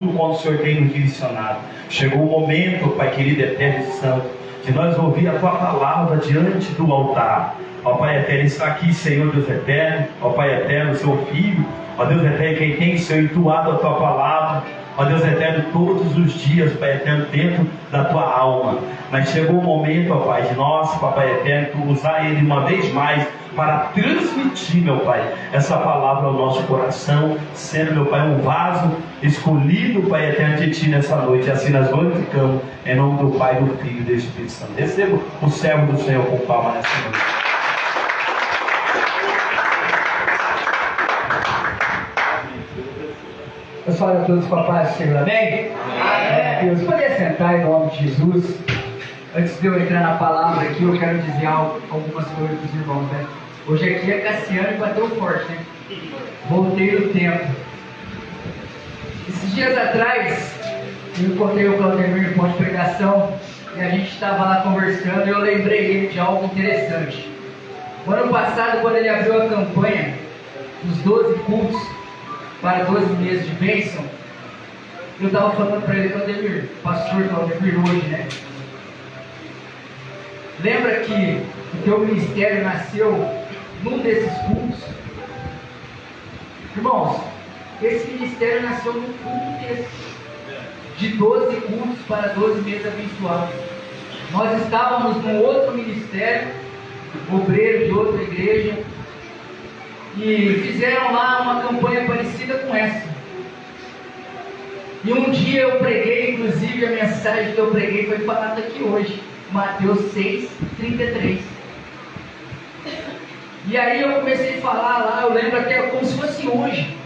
Quando o Senhor tem nos direcionado. Chegou o momento, Pai querido, eterno e santo, de nós ouvir a Tua palavra diante do altar. Ó Pai eterno, está aqui, Senhor Deus eterno, ó Pai eterno, Seu Filho, ó Deus eterno, quem tem, Senhor, entoado a Tua palavra, ó Deus eterno, todos os dias, Pai eterno, dentro da Tua alma. Mas chegou o momento, ó Pai, de nós, Papai eterno, Tu usar Ele uma vez mais para transmitir, meu Pai, essa palavra ao nosso coração, sendo, meu Pai, um vaso escolhido, Pai eterno, de Ti nessa noite. Assim nós glorificamos, em nome do Pai, do Filho e do Espírito Santo. Receba o servo do Senhor com palma nessa noite. Pessoal, a todos, papai, Senhor, amém? Amém. Deus, poder sentar em nome de Jesus. Antes de eu entrar na palavra aqui, eu quero dizer algumas coisas para os irmãos, né? Hoje aqui é Cassiano e bateu forte, né? Voltei no tempo. Esses dias atrás, eu encontrei o Claudemir no ponto de pregação e a gente estava lá conversando e eu lembrei ele de algo interessante. O ano passado, quando ele abriu a campanha dos 12 cultos para 12 meses de bênção, eu estava falando para ele, Claudemir, pastor Claudemir hoje, né? Lembra que o teu ministério nasceu num desses cultos? Irmãos, esse ministério nasceu num culto desse, de 12 cultos para 12 meses abençoados. Nós estávamos num outro ministério, obreiro de outra igreja, e fizeram lá uma campanha parecida com essa. E um dia eu preguei, inclusive a mensagem que eu preguei foi falada aqui hoje, Mateus 6:33. E aí eu comecei a falar lá, eu lembro até como se fosse hoje.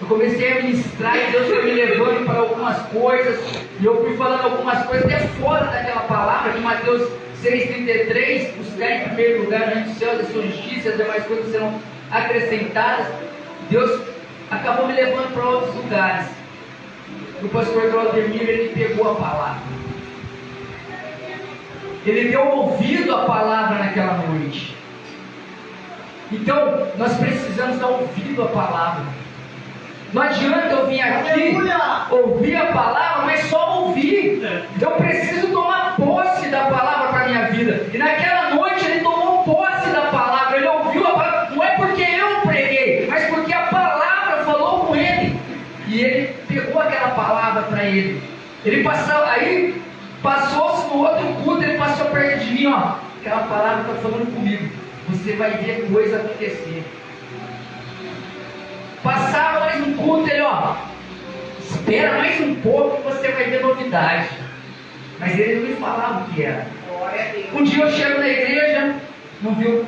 Eu comecei a ministrar e Deus foi me levando para algumas coisas, e eu fui falando algumas coisas até fora daquela palavra de Mateus 6:33, buscar em primeiro lugar antes do céu da sua justiça, as demais coisas serão acrescentadas. Deus acabou me levando para outros lugares. O pastor Claudemir, ele pegou a palavra. Ele deu ouvido à palavra naquela noite. Então, nós precisamos dar ouvido à palavra. Não adianta eu vir aqui, ouvir a palavra, mas só ouvir. Eu preciso tomar posse da palavra para a minha vida. E naquela noite ele tomou posse da palavra, ele ouviu a palavra. Não é porque eu preguei, mas porque a palavra falou com ele. E ele pegou aquela palavra para ele. Ele passou-se no outro culto, ele passou perto de mim, ó. Aquela palavra está falando comigo. Você vai ver coisa acontecer. Passava mais um culto, ele, ó, espera mais um pouco que você vai ver novidade. Mas ele não me falava o que era. Um dia eu chego na igreja, não viu?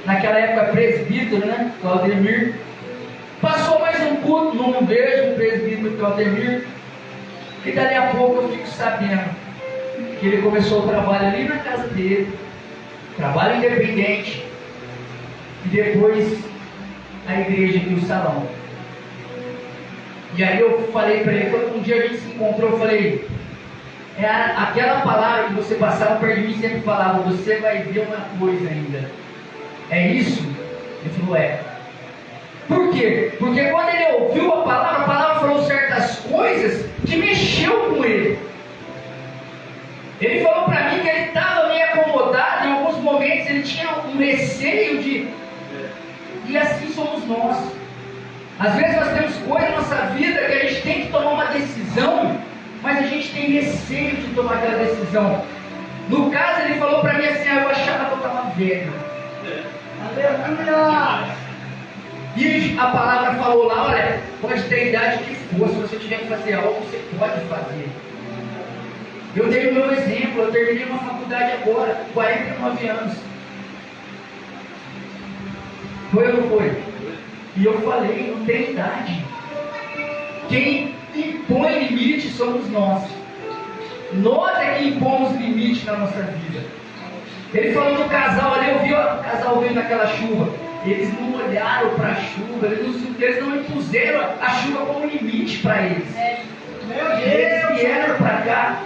Naquela época presbítero, né? Claudemir. Passou mais um culto, não vejo o presbítero Claudemir. E dali a pouco eu fico sabendo que ele começou o trabalho ali na casa dele, trabalho independente, e depois a igreja aqui, o salão. E aí eu falei para ele, quando um dia a gente se encontrou, eu falei, aquela palavra que você passava perto de mim sempre falava, você vai ver uma coisa ainda. É isso? Ele falou, é. Por quê? Porque quando ele ouviu a palavra falou certas coisas que mexeu com ele. Ele falou para mim que ele estava meio acomodado, em alguns momentos ele tinha um receio de... E assim somos nós. Às vezes nós temos coisas na nossa vida que a gente tem que tomar uma decisão, mas a gente tem receio de tomar aquela decisão. No caso ele falou para mim assim, eu achava que eu estava velho. Aleluia! E a palavra falou lá, olha, pode ter a idade que for, se você tiver que fazer algo, você pode fazer. Eu dei o meu exemplo, eu terminei uma faculdade agora, 49 anos. Foi ou não foi? E eu falei, não tem idade. Quem impõe limite somos nós. Nós é que impomos limite na nossa vida. Ele falou do casal ali, eu vi o casal veio naquela chuva. Eles não olharam para a chuva, eles não impuseram a chuva como limite para eles. Eles vieram para cá.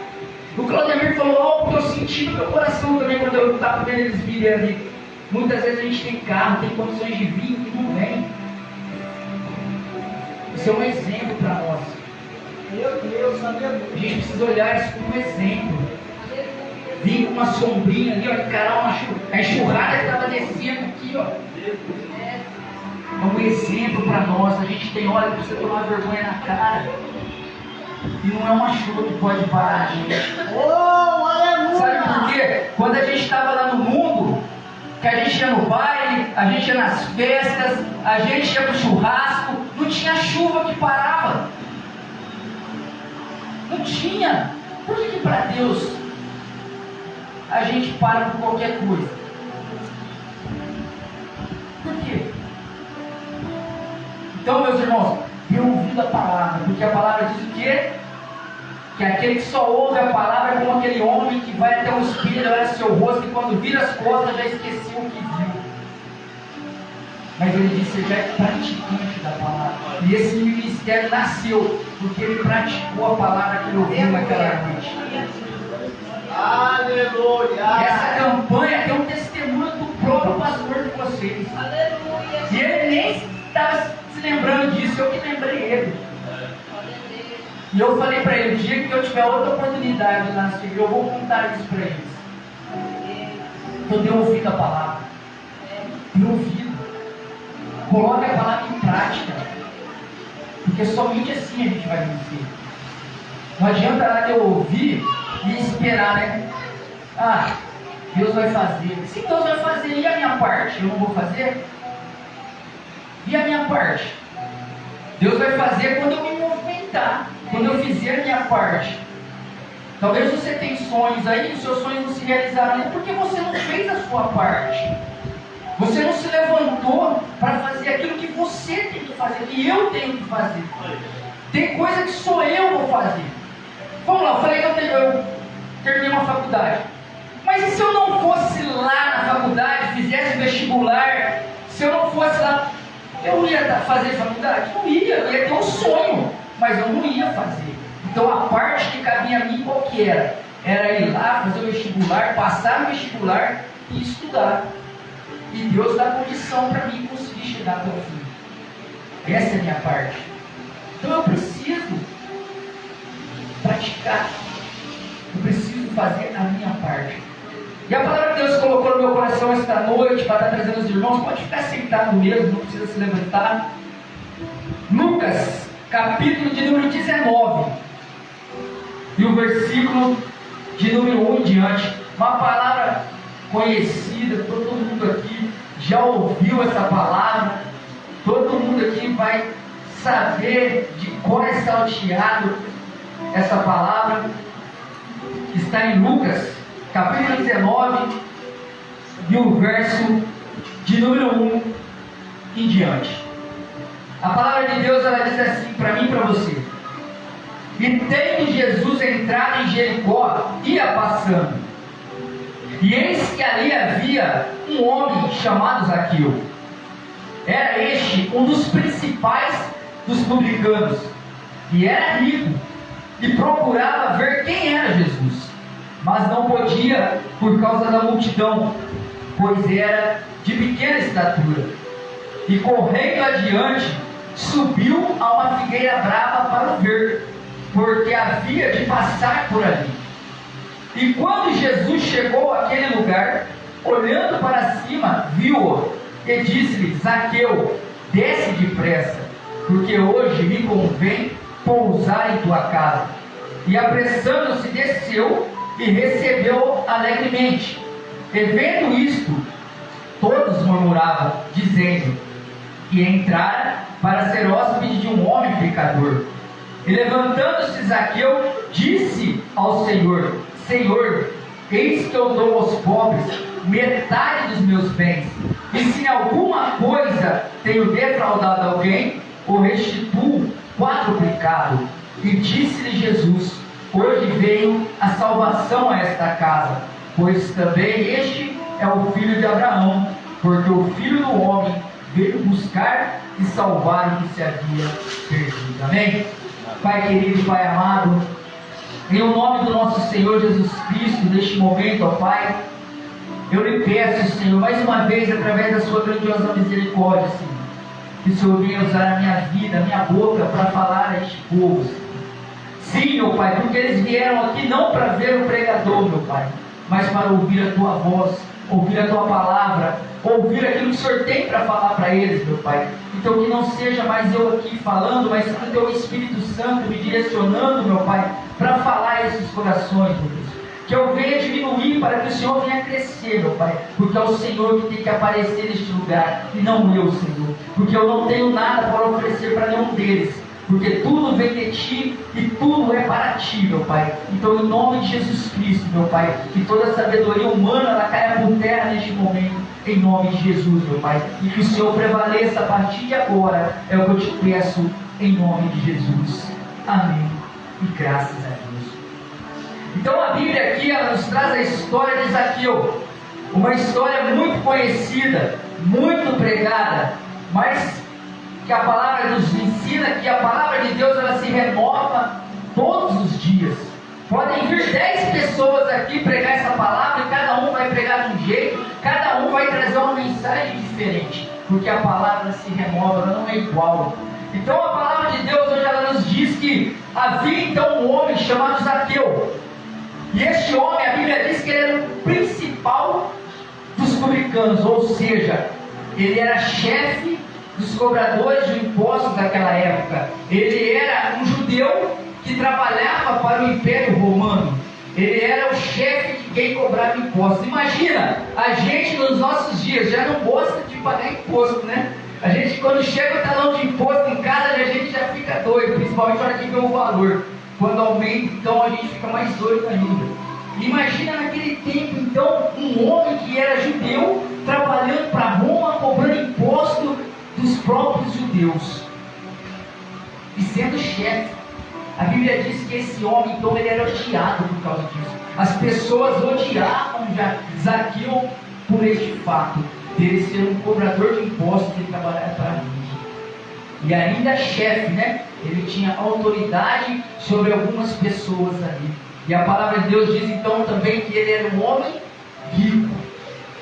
O Claudemir falou algo que eu senti no meu coração também quando eu estava vendo eles virem ali. Muitas vezes a gente tem carro, tem condições de vir e não vem. Isso é um exemplo para nós. Meu Deus, aleluia. A gente precisa olhar isso como um exemplo. Vir com uma sombrinha ali, ó, encarar a enxurrada que estava descendo aqui, ó. É um exemplo para nós. A gente tem hora que precisa tomar vergonha na cara. E não é uma chuva que pode parar a gente. Oh, aleluia. Sabe por quê? Quando a gente estava lá no mundo, que a gente ia no baile, a gente ia nas festas, a gente ia pro churrasco, não tinha chuva que parava. Não tinha. Por que para Deus a gente para por qualquer coisa? Por quê? Então, meus irmãos, dê ouvido a palavra, porque a palavra diz o quê? Que aquele que só ouve a palavra é como aquele homem que vai até um espelho, olha seu rosto e quando vira as costas já esqueceu o que viu. Mas ele disse, ele é praticante da palavra. E esse ministério nasceu porque ele praticou a palavra que ele ouviu naquela noite. Aleluia. Essa campanha tem um testemunho do próprio pastor de vocês. Aleluia. E ele nem estava se lembrando disso, eu que lembrei ele. E eu falei para ele, o dia que eu tiver outra oportunidade lá na sua igreja, eu vou contar isso para eles. Eu dei ouvido a palavra. Dei ouvido. Coloque a palavra em prática. Porque somente assim a gente vai vencer. Não adianta nada eu ouvir e esperar, né? Ah, Deus vai fazer. Se Deus vai fazer, e a minha parte? Eu não vou fazer? E a minha parte? Deus vai fazer quando eu me movimentar, quando eu fizer a minha parte. Talvez você tenha sonhos aí, os seus sonhos não se realizaram ainda porque você não fez a sua parte. Você não se levantou para fazer aquilo que você tem que fazer, que eu tenho que fazer. Tem coisa que só eu vou fazer. Vamos lá, eu falei que eu terminei uma faculdade. Mas e se eu não fosse lá na faculdade, fizesse vestibular, se eu não fosse lá, eu ia fazer faculdade? Não ia, eu ia ter um sonho, mas eu não ia fazer. Então a parte que cabia a mim qual que era? Era ir lá, fazer o vestibular, passar no vestibular e estudar. E Deus dá condição para mim conseguir chegar até o fim. Essa é a minha parte. Então eu preciso praticar. Eu preciso fazer a minha parte. E a palavra que Deus colocou no meu coração esta noite para estar trazendo os irmãos, pode ficar sentado mesmo, não precisa se levantar. Lucas, capítulo de número 19. E o versículo de número 1 em diante. Uma palavra conhecida, todo mundo aqui já ouviu essa palavra. Todo mundo aqui vai saber de qual é salteado essa palavra. Está em Lucas, capítulo 19, e o verso de número 1 em diante. A palavra de Deus, ela diz assim para mim e para você. E tendo Jesus entrado em Jericó, ia passando. E eis que ali havia um homem chamado Zaqueu. Era este um dos principais dos publicanos. E era rico. E procurava ver quem era Jesus. Mas não podia por causa da multidão, pois era de pequena estatura. E correndo adiante, subiu a uma figueira brava para o ver, porque havia de passar por ali. E quando Jesus chegou àquele lugar, olhando para cima, viu-o e disse-lhe: Zaqueu, desce depressa, porque hoje me convém pousar em tua casa. E apressando-se desceu e recebeu alegremente. E vendo isto, todos murmuravam, dizendo que entrara para ser hóspede de um homem pecador. E levantando-se Zaqueu, disse ao Senhor: Senhor, eis que eu dou aos pobres metade dos meus bens, e se em alguma coisa tenho defraudado alguém, o restituo quadruplicado. E disse-lhe Jesus: hoje veio a salvação a esta casa, pois também este é o filho de Abraão, porque o Filho do Homem veio buscar e salvar o que se havia perdido. Amém? Pai querido, Pai amado, em o nome do nosso Senhor Jesus Cristo, neste momento, ó Pai, eu lhe peço, Senhor, mais uma vez, através da sua grandiosa misericórdia, Senhor, que o Senhor venha usar a minha vida, a minha boca, para falar a este povo. Sim, meu Pai, porque eles vieram aqui não para ver o pregador, meu Pai, mas para ouvir a Tua voz, ouvir a Tua palavra, ouvir aquilo que o Senhor tem para falar para eles, meu Pai. Então que não seja mais eu aqui falando, mas que o Teu Espírito Santo me direcionando, meu Pai, para falar a esses corações, meu Deus. Que eu venha diminuir para que o Senhor venha crescer, meu Pai, porque é o Senhor que tem que aparecer neste lugar, e não eu, Senhor, porque eu não tenho nada para oferecer para nenhum deles, porque tudo vem de Ti e tudo é para Ti, meu Pai. Então, em nome de Jesus Cristo, meu Pai, que toda a sabedoria humana ela caia por terra neste momento, em nome de Jesus, meu Pai, e que o Senhor prevaleça a partir de agora, é o que eu te peço, em nome de Jesus. Amém. E graças a Deus. Então a Bíblia aqui ela nos traz a história de Zaqueu, uma história muito conhecida, muito pregada, mas que a palavra nos ensina que a palavra de Deus ela se renova todos os dias. Podem vir 10 pessoas aqui pregar essa palavra e cada um vai pregar de um jeito, cada um vai trazer uma mensagem diferente, porque a palavra se renova, ela não é igual. Então a palavra de Deus hoje ela nos diz que havia então um homem chamado Zaqueu. E este homem, a Bíblia diz que ele era o principal dos publicanos, ou seja, ele era chefe dos cobradores de impostos daquela época. Ele era um judeu que trabalhava para o Império Romano. Ele era o chefe de quem cobrava impostos. Imagina, a gente nos nossos dias já não gosta de pagar imposto, né? A gente quando chega o talão de imposto em casa, a gente já fica doido, principalmente na hora que vê o valor. Quando aumenta, então a gente fica mais doido ainda. Imagina naquele tempo, então, um homem que era judeu, trabalhando para Roma, cobrando imposto dos próprios judeus. E sendo chefe. A Bíblia diz que esse homem, então, ele era odiado por causa disso. As pessoas odiavam já Zaqueu por este fato, dele ser um cobrador de impostos e trabalhar para Roma. E ainda chefe, né? Ele tinha autoridade sobre algumas pessoas ali. E a palavra de Deus diz então também que ele era um homem rico.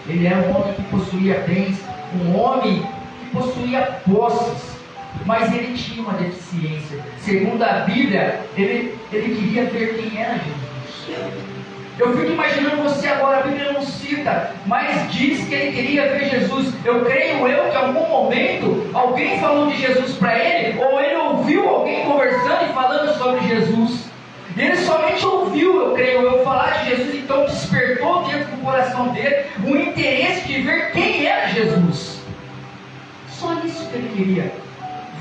Ele era um homem que possuía bens, um homem que possuía posses. Mas ele tinha uma deficiência. Segundo a Bíblia, ele queria ver quem era Jesus. Eu fico imaginando você agora, a Bíblia não cita, mas diz que ele queria ver Jesus. Eu creio que em algum momento alguém falou de Jesus para ele, ou ele ouviu alguém conversando e falando sobre Jesus. E ele somente ouviu, eu creio falar de Jesus, então despertou dentro do coração dele o interesse de ver quem era Jesus. Só isso que ele queria,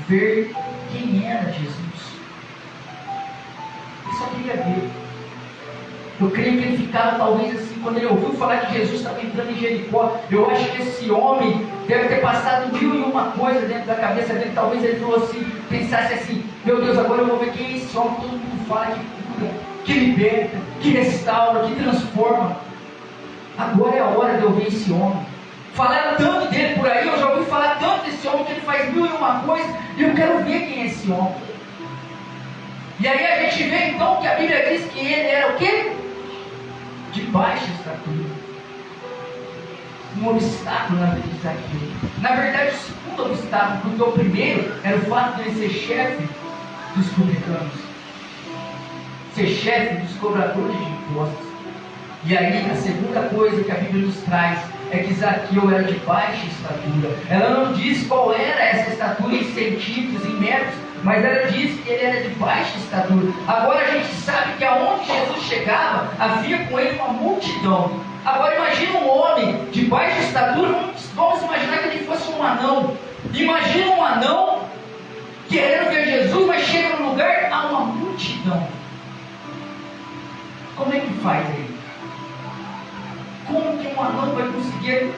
ver quem era Jesus. Ele só queria ver. Eu creio que ele ficava talvez assim, quando ele ouviu falar que Jesus estava entrando em Jericó. Eu acho que esse homem deve ter passado 1001 coisa dentro da cabeça dele. Talvez ele falou assim, pensasse assim: meu Deus, agora eu vou ver quem é esse homem. Todo mundo fala que cura, que liberta, que restaura, que transforma. Agora é a hora de eu ver esse homem. Falaram tanto dele por aí, eu já ouvi falar tanto desse homem que ele faz 1001 coisa, e eu quero ver quem é esse homem. E aí a gente vê então que a Bíblia diz que ele era o quê? De baixa estatura. Um obstáculo na vida de Zaqueu. Na verdade, o segundo obstáculo, porque o primeiro era o fato de ele ser chefe dos publicanos, ser chefe dos cobradores de impostos. E aí a segunda coisa que a Bíblia nos traz é que Zaqueu era de baixa estatura. Ela não diz qual era essa estatura em centímetros, em metros, mas ela diz que ele era de baixa estatura. Agora a gente sabe que aonde Jesus chegava, havia com ele uma multidão. Agora imagina um homem de baixa estatura, vamos imaginar que ele fosse um anão. Imagina um anão querendo ver Jesus, mas chega num lugar, há uma multidão. Como é que faz aí? Como que um anão vai conseguir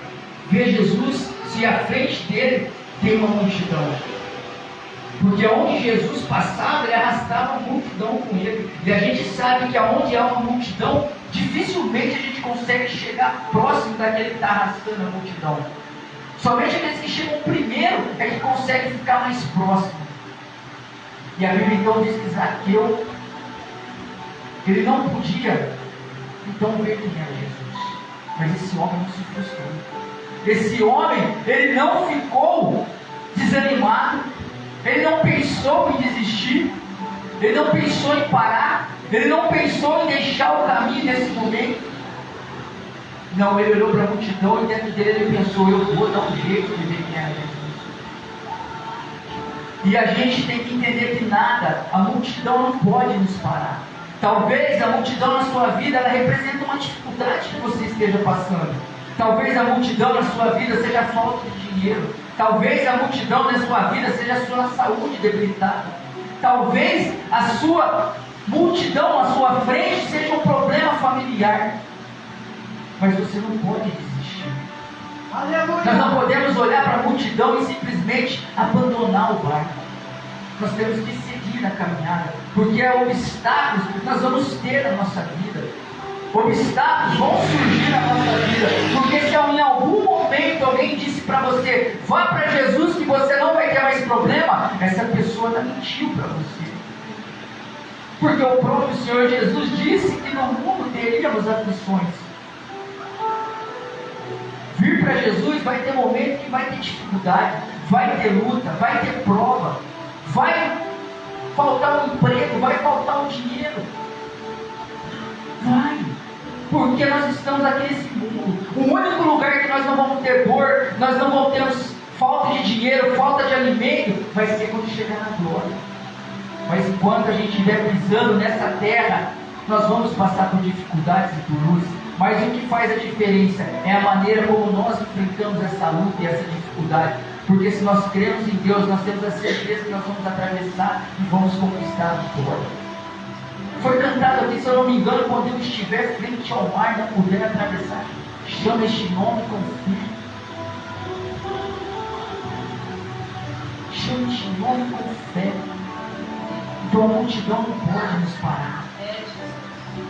ver Jesus se à frente dele tem uma multidão? Porque onde Jesus passava, ele arrastava a multidão com ele. E a gente sabe que aonde há uma multidão, dificilmente a gente consegue chegar próximo daquele que está arrastando a multidão. Somente aqueles que chegam primeiro é que conseguem ficar mais próximo. E a Bíblia então diz que Zaqueu, ele não podia então ver quem era Jesus. Mas esse homem não se frustrou. Esse homem, ele não ficou dizendo desanimado, ele não pensou em desistir, ele não pensou em parar, ele não pensou em deixar o caminho nesse momento. Não, ele olhou para a multidão e dentro dele ele pensou: eu vou dar um jeito de ver quem é Jesus. E a gente tem que entender que nada, a multidão não pode nos parar. Talvez a multidão na sua vida ela representa uma dificuldade que você esteja passando. Talvez a multidão na sua vida seja a falta de dinheiro. Talvez a multidão na sua vida seja a sua saúde debilitada. Talvez a sua multidão à sua frente seja um problema familiar. Mas você não pode desistir. Aleluia. Nós não podemos olhar para a multidão e simplesmente abandonar o barco. Nós temos que seguir na caminhada, porque obstáculos nós vamos ter na nossa vida. Obstáculos vão surgir na nossa vida, porque se em algum momento alguém disse para você: vá para Jesus que você não vai ter mais problema, essa pessoa está mentiu para você. Porque o próprio Senhor Jesus disse que no mundo teríamos aflições. Vir para Jesus vai ter momento que vai ter dificuldade, vai ter luta, vai ter prova, vai faltar um emprego, vai faltar um dinheiro. Vai, porque nós estamos aqui nesse mundo. O único lugar que nós não vamos ter dor, nós não vamos ter falta de dinheiro, falta de alimento, vai ser quando chegar na glória. Mas enquanto a gente estiver pisando nessa terra, nós vamos passar por dificuldades e por luz. Mas o que faz a diferença é a maneira como nós enfrentamos essa luta e essa dificuldade. Porque se nós cremos em Deus, nós temos a certeza que nós vamos atravessar e vamos conquistar a vitória. Foi cantado aqui, se eu não me engano, quando eu estiver frente ao mar, não puder atravessar, chama este nome com fé. Chama este nome com fé. Então a multidão não pode nos parar.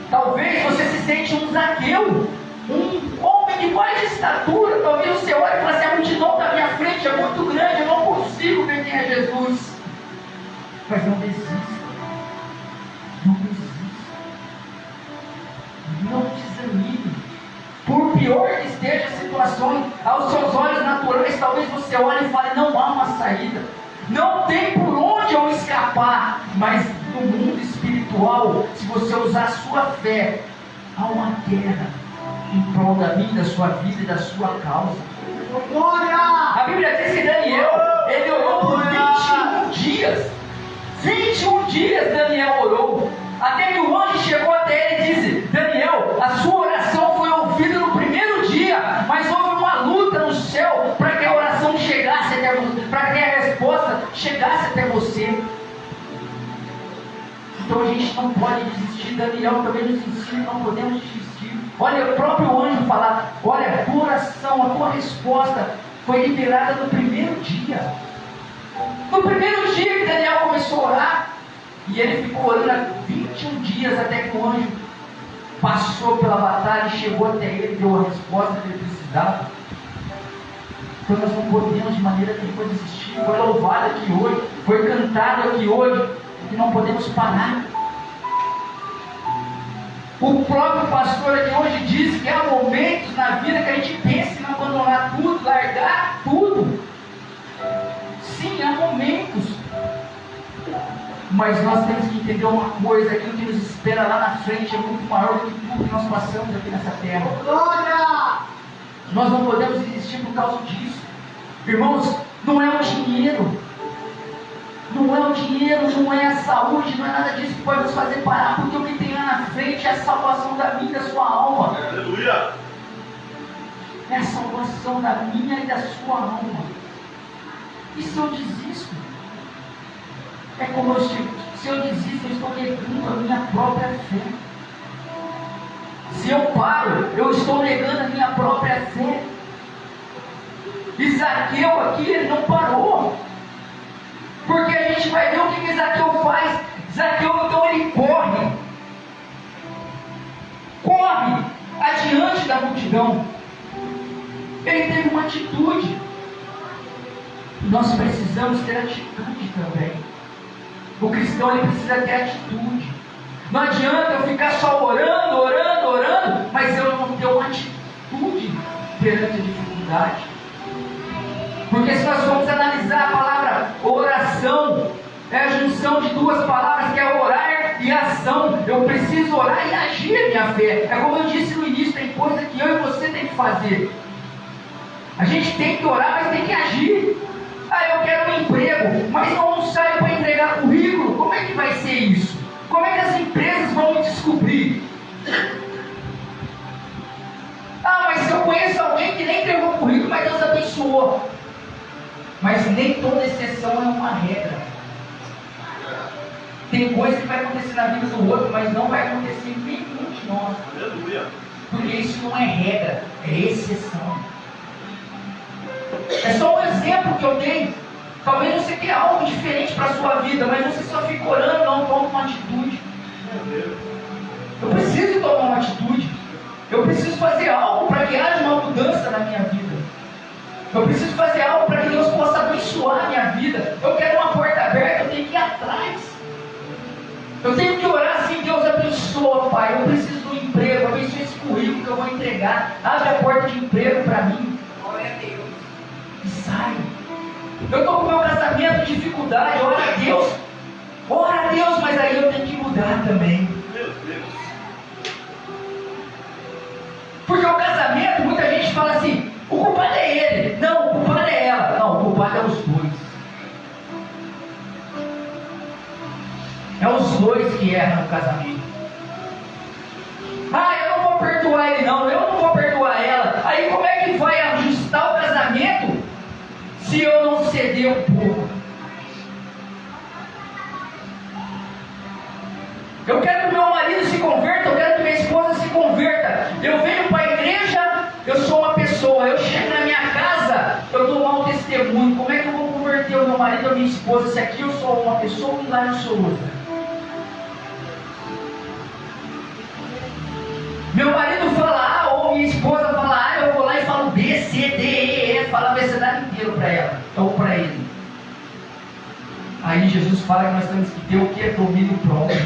Talvez você se sente um Zaqueu, um homem de baixa estatura. Talvez você olhe e fale assim: a multidão da minha frente é muito grande, eu não consigo ver quem é Jesus. Mas não desista. Não desista. Não desanime. Por pior que esteja a situação, aos seus olhos naturais, talvez você olhe e fale: não há uma saída. Não tem por onde eu escapar. Mas no mundo espiritual, se você usar a sua fé, há uma guerra em prol da minha, da sua vida e da sua causa. Glória! A Bíblia diz que Daniel, ele orou por 21 dias. 21 dias Daniel orou. Até que o anjo chegou até ele e disse: Daniel, a sua oração foi ouvida no primeiro dia, mas houve uma luta no céu para que a oração chegasse até você, para que a resposta chegasse até você. Então a gente não pode desistir. Daniel também nos ensina que não podemos desistir. Olha, o próprio anjo fala: olha, a tua oração, a tua resposta foi liberada no primeiro dia. No primeiro dia que Daniel começou a orar, e ele ficou orando há 21 dias até que o anjo passou pela batalha e chegou até ele, deu a resposta que ele precisava. Então nós não podemos de maneira nenhuma desistir. Foi louvado aqui hoje, foi cantado aqui hoje, que não podemos parar. O próprio pastor aqui hoje diz que há momentos na vida que a gente pensa em abandonar tudo, largar tudo. Sim, há momentos. Mas nós temos que entender uma coisa: aquilo que nos espera lá na frente é muito maior do que tudo que nós passamos aqui nessa terra. Glória! Nós não podemos desistir por causa disso. Irmãos, não é o dinheiro. Não é o dinheiro, não é a saúde, não é nada disso que pode nos fazer parar, porque o que tem lá na frente é a salvação da minha e da sua alma. Aleluia! É a salvação da minha e da sua alma. E se eu desisto? É como se eu desisto, eu estou negando a minha própria fé. Se eu paro, eu estou negando a minha própria fé. E Zaqueu aqui, ele não parou. Porque a gente vai ver o que Zaqueu faz. Zaqueu, então, ele corre. Corre adiante da multidão. Ele teve uma atitude. Nós precisamos ter atitude também. O cristão, ele precisa ter atitude. Não adianta eu ficar só orando, mas eu não ter uma atitude perante a dificuldade. Porque se nós formos analisar a palavra Oração é a junção de duas palavras, que é orar e ação. Eu preciso orar e agir a minha fé. É como eu disse no início, tem coisa que eu e você tem que fazer. A gente tem que orar, mas tem que agir. Eu quero um emprego, mas não saio para entregar currículo. Como é que vai ser isso? Como é que as empresas vão me descobrir? Mas se eu conheço alguém que nem entregou currículo, mas Deus abençoou. Mas nem toda exceção é uma regra. Tem coisa que vai acontecer na vida do outro, mas não vai acontecer em nenhum de nós. Porque isso não é regra, é exceção. É só um exemplo que eu tenho. Talvez você tenha algo diferente para a sua vida, mas você só fica orando, não toma uma atitude. Eu preciso tomar uma atitude. Eu preciso fazer algo para que haja uma mudança na minha vida. Eu preciso fazer algo para que Deus possa abençoar a minha vida. Eu quero uma porta aberta, eu tenho que ir atrás. Eu tenho que orar assim: Deus abençoa, Pai. Eu preciso de um emprego, abençoa esse currículo que eu vou entregar. Abre a porta de emprego para mim. Glória a Deus. E sai. Eu estou com o meu casamento em dificuldade. Ora a Deus, mas aí eu tenho que mudar também. Porque o casamento, muita gente fala assim: o culpado é ele. Não, o culpado é ela. Não, o culpado é os dois. É os dois que erram no casamento. Eu não vou perdoar ele não, eu não vou perdoar ela. Aí como é que vai ajustar o casamento se eu não ceder um pouco? Eu quero que meu marido se converta, eu quero que minha esposa se converta. Eu venho para a igreja, eu sou uma pessoa. Eu chego na minha casa, eu dou mau testemunho. Como é que eu vou converter o meu marido ou a minha esposa se aqui eu sou uma pessoa e lá eu sou outra? Meu marido fala A, ou minha esposa fala A, eu vou lá e falo B, C, D, E, F, fala o abecedário inteiro para ela, ou para ele. Aí Jesus fala que nós temos que ter o que? Domínio próprio.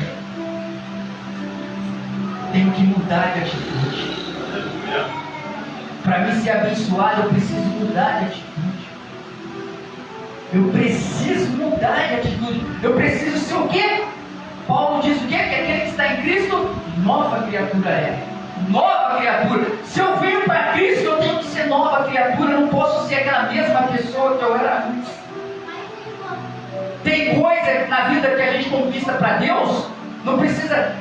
Tenho que mudar de atitude. Para mim ser abençoado, eu preciso mudar de atitude. Eu preciso mudar de atitude. Eu preciso ser o quê? Paulo diz o quê? Que aquele que está em Cristo, nova criatura é. Nova criatura. Se eu venho para Cristo, eu tenho que ser nova criatura. Eu não posso ser aquela mesma pessoa que eu era antes. Tem coisa na vida que a gente conquista para Deus, não precisa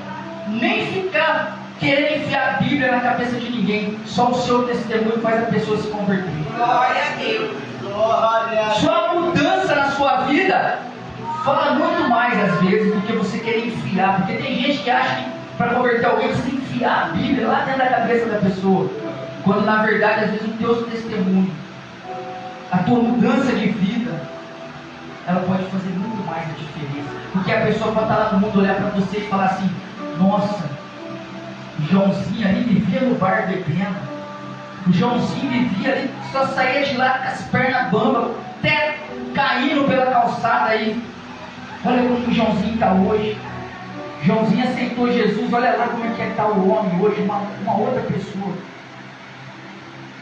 nem ficar querendo enfiar a Bíblia na cabeça de ninguém. Só o seu testemunho faz a pessoa se converter. Glória a Deus. Glória a Deus. Só a mudança na sua vida fala muito mais às vezes do que você querer enfiar. Porque tem gente que acha que para converter alguém você tem que enfiar a Bíblia lá dentro da cabeça da pessoa. Quando na verdade às vezes o teu testemunho, a tua mudança de vida, ela pode fazer muito mais a diferença. Porque a pessoa pode estar lá no mundo, olhar para você e falar assim: nossa, o Joãozinho ali vivia no bar bebendo. O Joãozinho vivia ali, só saía de lá com as pernas bambas, até caindo pela calçada aí. Olha como o Joãozinho está hoje. Joãozinho aceitou Jesus, olha lá como é que está o homem hoje, uma outra pessoa.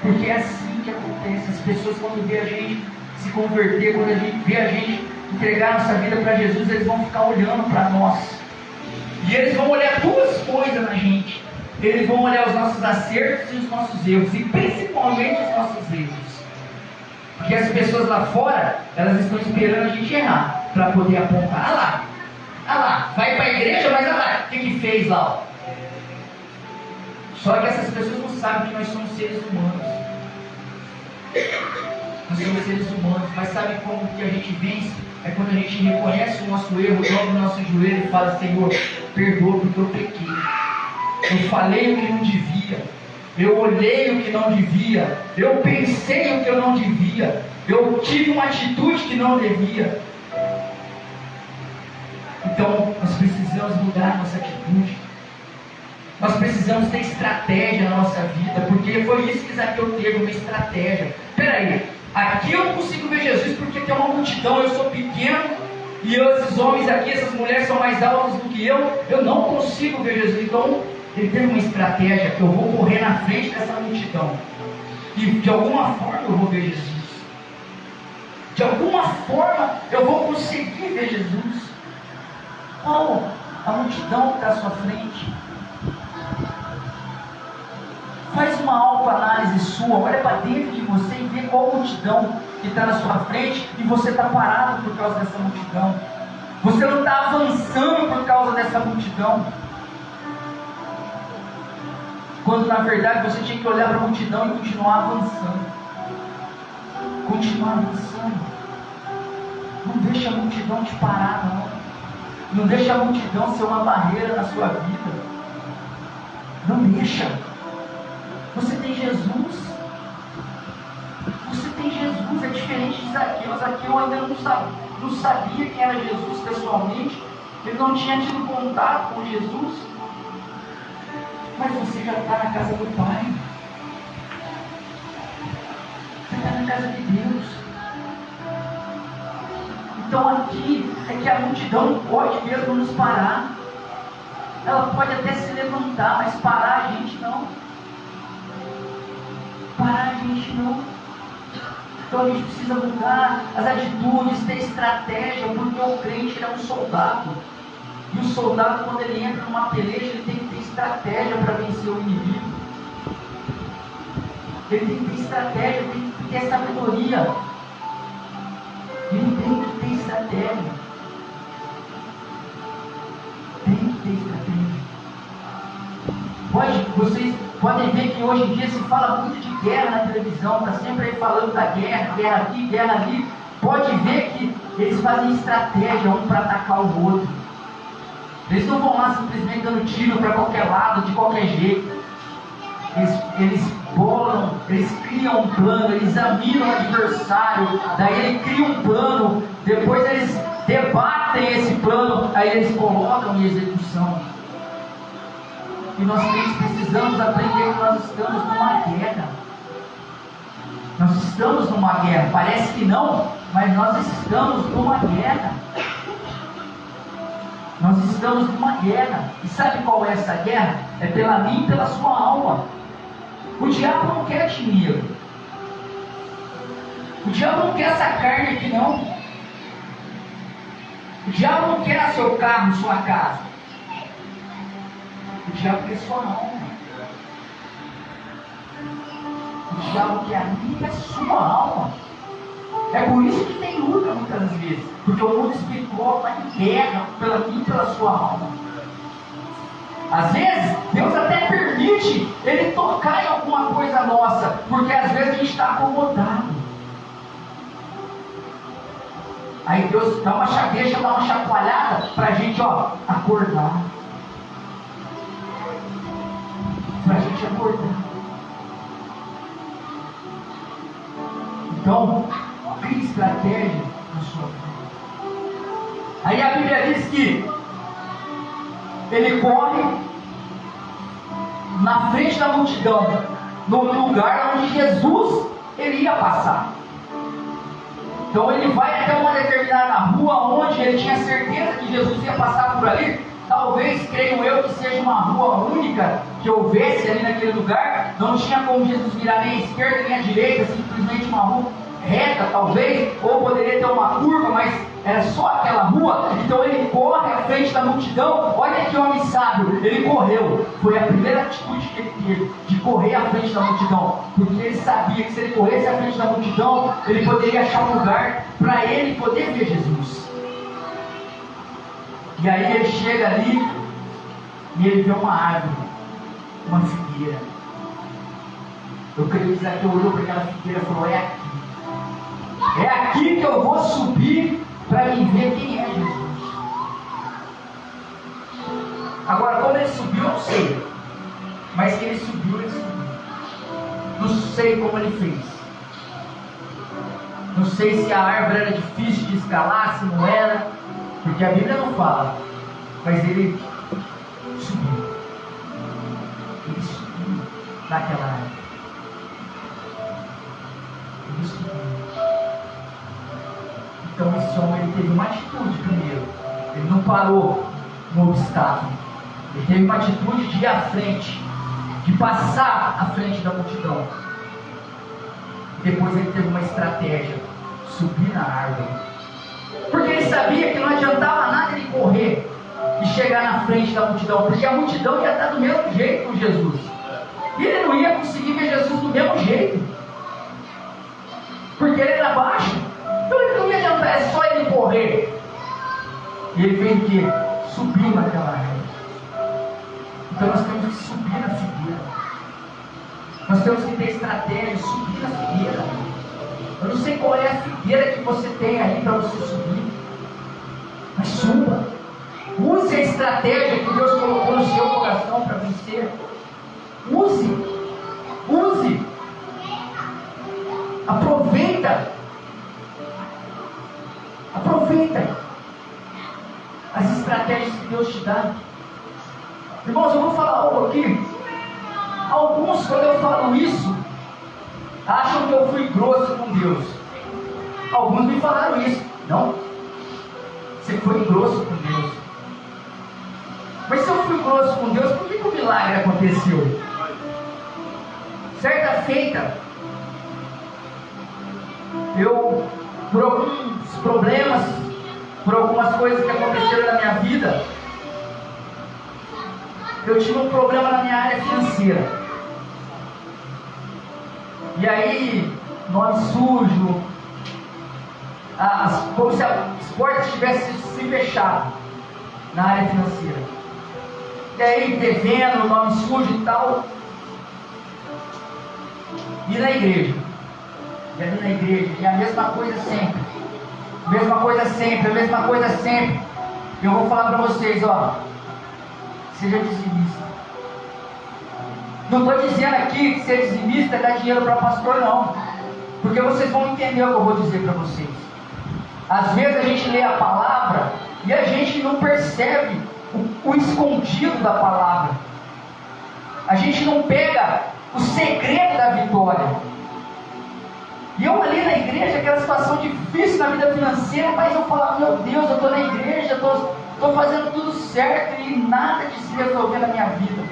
Porque é assim que acontece. As pessoas, quando vê a gente se converter, quando a gente vê a gente entregar nossa vida para Jesus, eles vão ficar olhando para nós. E eles vão olhar duas coisas na gente. Eles vão olhar os nossos acertos e os nossos erros, e principalmente os nossos erros. Porque as pessoas lá fora, elas estão esperando a gente errar, para poder apontar. Ah lá, vai para a igreja, mas olha lá, o que fez lá? Ó. Só que essas pessoas não sabem que nós somos seres humanos. Nós somos seres humanos, mas sabe como que a gente vence? É quando a gente reconhece o nosso erro, dobra o nosso joelho e fala: Senhor, perdoa porque eu pequei. Eu falei o que não devia. Eu olhei o que não devia. Eu pensei o que eu não devia. Eu tive uma atitude que não devia. Então, nós precisamos mudar a nossa atitude. Nós precisamos ter estratégia na nossa vida, porque foi isso que Zaqueu teve, uma estratégia. Peraí, aqui eu não consigo ver Jesus porque tem uma multidão, eu sou pequeno, e esses homens aqui, essas mulheres são mais altas do que eu não consigo ver Jesus. Então, ele teve uma estratégia: eu vou correr na frente dessa multidão, e de alguma forma eu vou ver Jesus. De alguma forma eu vou conseguir ver Jesus. Qual a multidão que está à sua frente? Faz uma autoanálise sua, olha para dentro de você e vê qual multidão que está na sua frente e você está parado por causa dessa multidão. Você não está avançando por causa dessa multidão. Quando na verdade você tinha que olhar para a multidão e continuar avançando. Continuar avançando. Não deixa a multidão te parar, não. Não deixa a multidão ser uma barreira na sua vida. Não deixa. Você tem Jesus. Você tem Jesus. É diferente de Zaqueu. Zaqueu ainda não sabia quem era Jesus pessoalmente. Ele não tinha tido contato com Jesus. Mas você já está na casa do Pai. Você está na casa de Deus. Então aqui é que a multidão pode mesmo nos parar. Ela pode até se levantar, mas parar a gente não. Parar a gente não. Então a gente precisa mudar as atitudes, ter estratégia, porque o crente é um soldado. E o soldado, quando ele entra numa peleja, ele tem que ter estratégia para vencer o inimigo. Ele tem que ter estratégia, tem que ter sabedoria. Ele tem que ter estratégia. Tem que ter estratégia. Vocês podem ver que hoje em dia se fala muito de guerra na televisão, está sempre aí falando da guerra, guerra aqui, guerra ali. Pode ver que eles fazem estratégia um para atacar o outro. Eles não vão lá simplesmente dando tiro para qualquer lado, de qualquer jeito. Eles bolam, eles criam um plano, eles examinam o adversário, daí ele cria um plano, depois eles debatem esse plano, aí eles colocam em execução. E nós precisamos aprender que nós estamos numa guerra. Nós estamos numa guerra, parece que não, mas nós estamos numa guerra. Nós estamos numa guerra. E sabe qual é essa guerra? É pela minha e pela sua alma. O diabo não quer dinheiro. O diabo não quer essa carne aqui não. O diabo não quer seu carro, sua casa. O diabo quer sua alma. O diabo quer a minha e a sua alma. É por isso que tem luta muitas vezes. Porque o mundo espiritual está em guerra pela minha e pela sua alma. Às vezes, Deus até permite Ele tocar em alguma coisa nossa. Porque às vezes a gente está acomodado. Aí Deus dá deixa dar uma chacoalhada para a gente acordar. Para a gente acordar. Então, crie estratégia na sua vida. Aí a Bíblia diz que ele corre na frente da multidão, no lugar onde Jesus ele ia passar. Então ele vai até uma determinada rua onde ele tinha certeza que Jesus ia passar por ali. Talvez, creio eu, que seja uma rua única que houvesse ali naquele lugar. Não tinha como Jesus virar nem à esquerda nem à direita, simplesmente uma rua reta talvez, ou poderia ter uma curva, mas era só aquela rua. Então ele corre à frente da multidão. Olha que homem sábio, ele correu. Foi a primeira atitude que ele teve, de correr à frente da multidão, porque ele sabia que se ele corresse à frente da multidão, ele poderia achar um lugar para ele poder ver Jesus. E aí ele chega ali e ele vê uma árvore, uma figueira. Eu creio que Zaqueu olhou para aquela figueira e falou: é aqui. É aqui que eu vou subir para me ver quem é Jesus. Agora, como ele subiu, eu não sei. Mas que ele subiu, ele subiu. Não sei como ele fez. Não sei se a árvore era difícil de escalar, se não era. Porque a Bíblia não fala. Mas ele subiu. Ele subiu naquela árvore. Ele subiu. Então esse homem ele teve uma atitude primeiro. Ele não parou no obstáculo. Ele teve uma atitude de ir à frente, de passar à frente da multidão. Depois ele teve uma estratégia. subir na árvore. Porque ele sabia que não adiantava nada ele correr e chegar na frente da multidão, porque a multidão ia estar do mesmo jeito com Jesus. E ele não ia conseguir ver Jesus do mesmo jeito, porque ele era baixo. Então ele não ia adiantar, é só ele correr. E ele fez o quê? Subiu naquela árvore. Então nós temos que subir na figueira. Nós temos que ter estratégia, subir na figueira. Eu não sei qual é a figueira que você tem aí para você subir, mas suba. Use a estratégia que Deus colocou no seu coração para vencer. Use. Use. Aproveita. Aproveita as estratégias que Deus te dá. Irmãos, eu vou falar algo aqui. Alguns, quando eu falo isso, acham que eu fui grosso com Deus. Alguns me falaram isso. Não, você foi grosso com Deus. Mas se eu fui grosso com Deus, por que o milagre aconteceu? Certa feita, eu, por alguns problemas, por algumas coisas que aconteceram na minha vida, eu tive um problema na minha área financeira. E aí, nome sujo, como se as portas tivessem se fechado na área financeira. E aí, devendo, nome sujo e tal. E na igreja. E ali na igreja, e a mesma coisa sempre. A mesma coisa sempre, a mesma coisa sempre. Eu vou falar para vocês, ó. Seja dizimista. Não estou dizendo aqui que ser dizimista é dar dinheiro para pastor, não. Porque vocês vão entender o que eu vou dizer para vocês. Às vezes a gente lê a palavra e a gente não percebe o escondido da palavra. A gente não pega o segredo da vitória. E eu ali na igreja, aquela situação difícil na vida financeira, mas eu falava, meu Deus, eu estou na igreja, estou fazendo tudo certo e nada de se resolver na minha vida.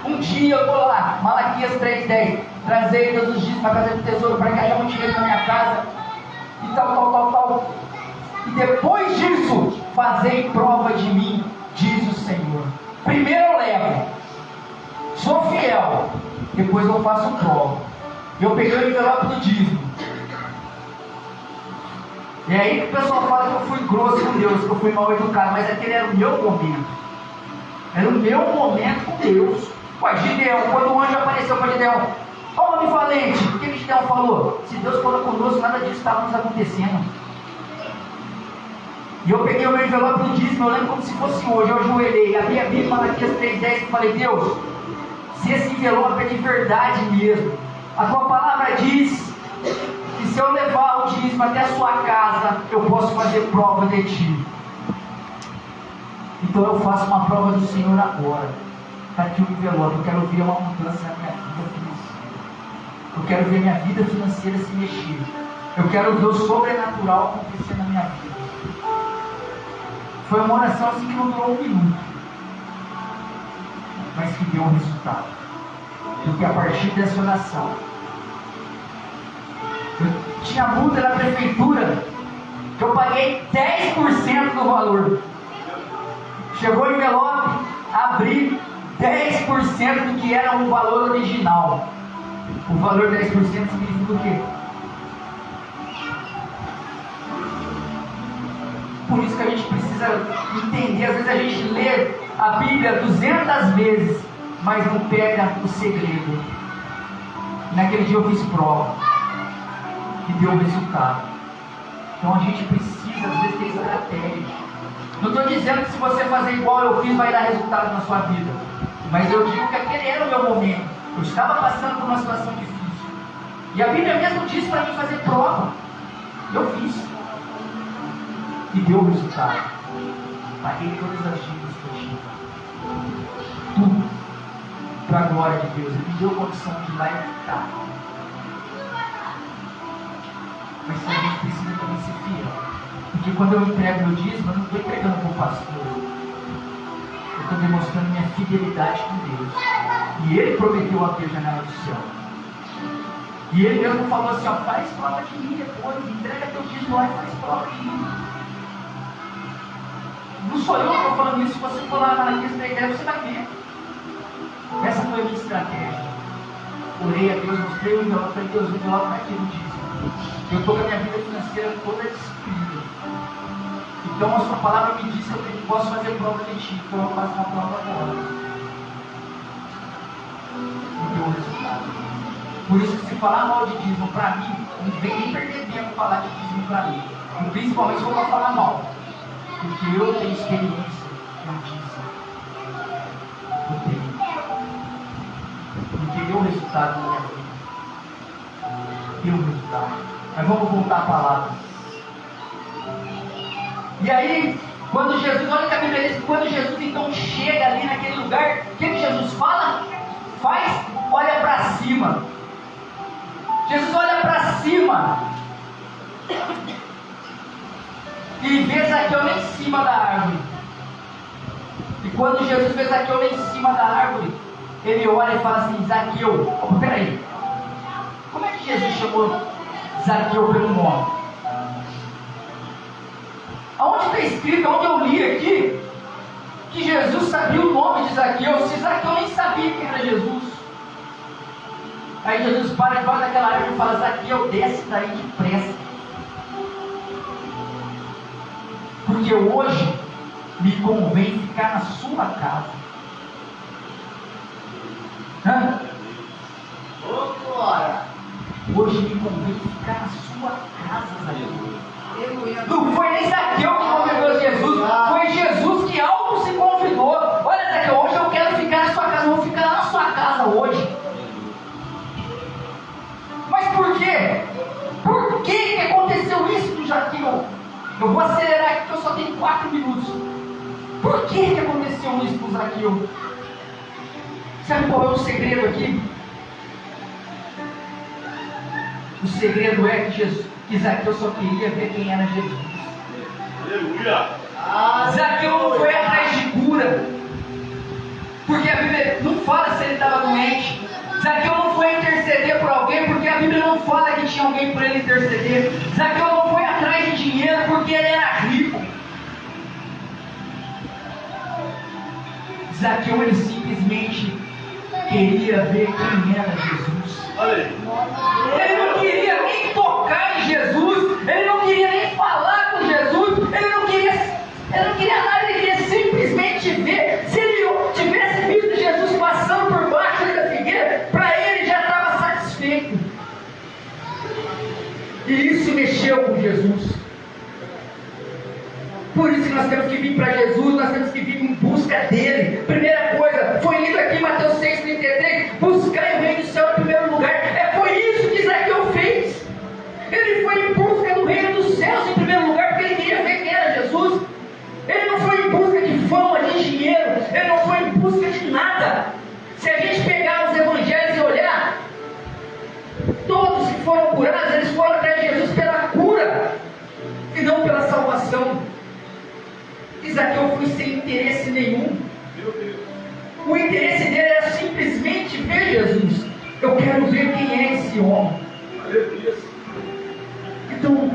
Um dia eu vou lá, Malaquias 3:10, trazei todos os dias para trazer o tesouro para que haja um dinheiro na minha casa, e tal. E depois disso, fazei prova de mim, diz o Senhor. Primeiro eu levo, sou fiel, depois eu faço prova. Eu peguei o envelope do dízimo. E aí que o pessoal fala que eu fui grosso com Deus, que eu fui mal educado, mas aquele era o meu momento. Era o meu momento com Deus. Ué, Gideão, quando o anjo apareceu para Gideão, ó homem valente, o que Gideão falou? Se Deus for conosco, nada disso estava nos acontecendo. E eu peguei o meu envelope do dízimo, eu lembro como se fosse hoje, eu ajoelhei, abri a Bíblia, Malaquias 3:10 e falei, Deus, se esse envelope é de verdade mesmo, a tua palavra diz que se eu levar o dízimo até a sua casa, eu posso fazer prova de ti. Então eu faço uma prova do Senhor agora. Está aqui o envelope, eu quero ver uma mudança na minha vida financeira. Eu quero ver minha vida financeira se mexer. Eu quero ver o sobrenatural acontecer na minha vida. Foi uma oração assim que não durou um minuto, mas que deu um resultado. Porque a partir dessa oração, eu tinha multa na prefeitura, que eu paguei 10% do valor. Chegou o envelope, abri 10% do que era o valor original. O valor 10% significa o quê? Por isso que a gente precisa entender. Às vezes a gente lê a Bíblia 200 vezes, mas não pega o segredo. Naquele dia eu fiz prova e deu resultado. Então a gente precisa às vezes ter estratégia. Não estou dizendo que se você fazer igual eu fiz vai dar resultado na sua vida, mas eu digo que aquele era o meu momento. Eu estava passando por uma situação difícil e a Bíblia mesmo diz para mim fazer prova. Eu fiz e deu resultado. Paguei todas as dívidas que eu tinha, tudo para a glória de Deus. Ele me deu condição de ir lá e ficar. Mas a gente precisa também ser fiel. Porque quando eu entrego meu dízimo, eu não estou entregando para o pastor. Eu estou demonstrando minha fidelidade com Deus. E Ele prometeu abrir a janela do céu. E ele mesmo falou assim, ó, faz prova de mim depois, entrega teu dízimo lá e faz prova de mim. Não sou eu que estou falando isso, se você for lá na lista da igreja, você vai ver. Essa foi a minha estratégia. Orei a Deus, mostrei o envelope, falei, Deus, o envelope está aqui no dízimo. Eu estou com a minha vida financeira toda destruída. Então a sua palavra me disse que eu posso fazer prova de ti, então eu faço uma prova agora. E deu o resultado. Por isso que se falar mal de dízimo para mim, não vem nem perder tempo falar de dízimo para mim. E principalmente se eu for falar mal. Porque eu tenho experiência com dízimo. Eu tenho. Porque deu resultado na minha vida. Deu resultado. Mas vamos voltar à palavra. E aí, quando Jesus, olha que a Bíblia diz, quando Jesus então chega ali naquele lugar, o que Jesus faz? Olha para cima. Jesus olha para cima e vê Zaqueu lá em cima da árvore. E quando Jesus vê Zaqueu lá em cima da árvore, ele olha e fala assim, Zaqueu, peraí, como é que Jesus chamou Zaqueu pelo nome? Aonde está escrito, onde eu li aqui, que Jesus sabia o nome de Zaqueu, se Zaqueu nem sabia quem era Jesus. Aí Jesus para debaixo daquela árvore e fala, Zaqueu, desce daí depressa. Porque hoje me convém ficar na sua casa. Hoje me convém ficar na sua casa, Zaqueu. Não foi nem Zaqueu que convidou Jesus, foi Jesus que algo se convidou. Olha, Zaqueu, hoje eu quero ficar na sua casa, eu vou ficar na sua casa hoje. Mas por quê? Por que aconteceu isso com Zaqueu? Eu vou acelerar aqui porque eu só tenho 4 minutos. Por que aconteceu isso com Zaqueu? Sabe qual é o segredo aqui? O segredo é que Zaqueu só queria ver quem era Jesus. Aleluia! Zaqueu não foi atrás de cura, porque a Bíblia não fala se ele estava doente. Zaqueu não foi interceder por alguém, porque a Bíblia não fala que tinha alguém para ele interceder. Zaqueu não foi atrás de dinheiro, porque ele era rico. Zaqueu, ele simplesmente queria ver quem era Jesus. Ele não queria nem tocar em Jesus, ele não queria nem falar com Jesus, ele não queria nada, ele queria simplesmente ver. Se ele tivesse visto Jesus passando por baixo da figueira, para ele já estava satisfeito. E isso mexeu com Jesus. Por isso que nós temos que vir para Jesus, nós temos que vir em busca dele. Primeira coisa, foi lido aqui em Mateus 6,33, buscar o reino do céu em primeiro lugar. Foi isso que Zaqueu fez. Ele foi em busca do reino dos céus em primeiro lugar, porque ele queria ver quem era Jesus. Ele não foi em busca de fama, de dinheiro, ele não foi em busca de nada. Se a gente pegar os evangelhos e olhar, todos que foram curados, eles foram atrás de Jesus pela cura e não pela salvação. E Zaqueu foi sem interesse nenhum. O interesse dele era simplesmente ver Jesus. Eu quero ver quem é esse homem. Então,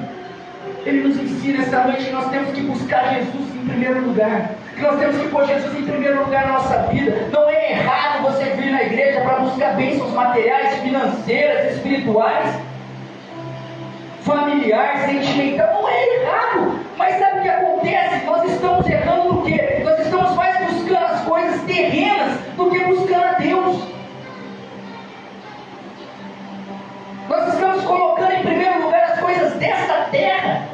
ele nos ensina esta noite que nós temos que buscar Jesus em primeiro lugar. Que nós temos que pôr Jesus em primeiro lugar na nossa vida. Não é errado você vir na igreja para buscar bênçãos materiais, financeiras, espirituais, familiares, sentimental. Não é errado. Mas sabe o que acontece? Nós estamos errando no quê? Nós estamos mais buscando as coisas terrenas do que buscando a Deus. Nós estamos colocando em primeiro lugar as coisas desta terra